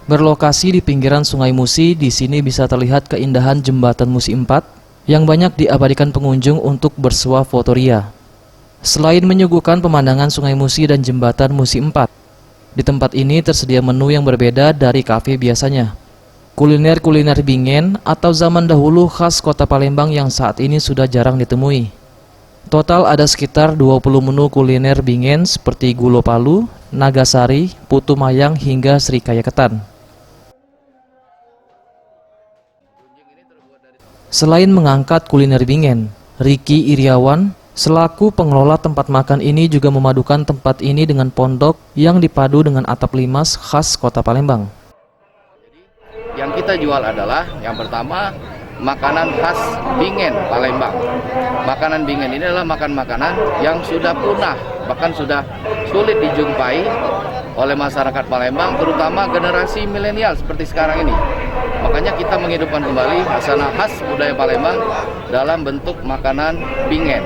Berlokasi di pinggiran Sungai Musi, di sini bisa terlihat keindahan Jembatan Musi 4 yang banyak diabadikan pengunjung untuk bersuah fotoria. Selain menyuguhkan pemandangan Sungai Musi dan Jembatan Musi 4, di tempat ini tersedia menu yang berbeda dari kafe biasanya. Kuliner-kuliner bingen atau zaman dahulu khas kota Palembang yang saat ini sudah jarang ditemui. Total ada sekitar 20 menu kuliner bingen seperti gulo palu, nagasari, putu mayang hingga serikaya ketan. Selain mengangkat kuliner bingen, Riki Iriawan selaku pengelola tempat makan ini juga memadukan tempat ini dengan pondok yang dipadu dengan atap limas khas kota Palembang. Yang kita jual adalah yang pertama makanan khas bingen Palembang. Makanan bingen ini adalah makanan yang sudah punah, bahkan sudah sulit dijumpai oleh masyarakat Palembang, terutama generasi milenial seperti sekarang ini. Makanya kita menghidupkan kembali khasana khas budaya Palembang dalam bentuk makanan bingen.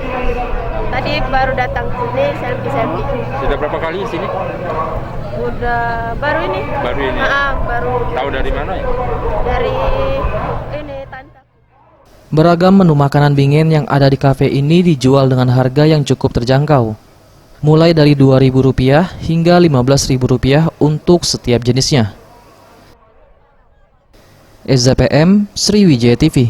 Tadi baru datang sini selfie. Sudah berapa kali di sini? Udah baru ini. Baru ini. Baru. Tahu dari mana ya? Dari ini Tanta. Beragam menu makanan bingen yang ada di kafe ini dijual dengan harga yang cukup terjangkau. Mulai dari Rp2.000 hingga Rp15.000 untuk setiap jenisnya. SZPM Sriwijaya TV.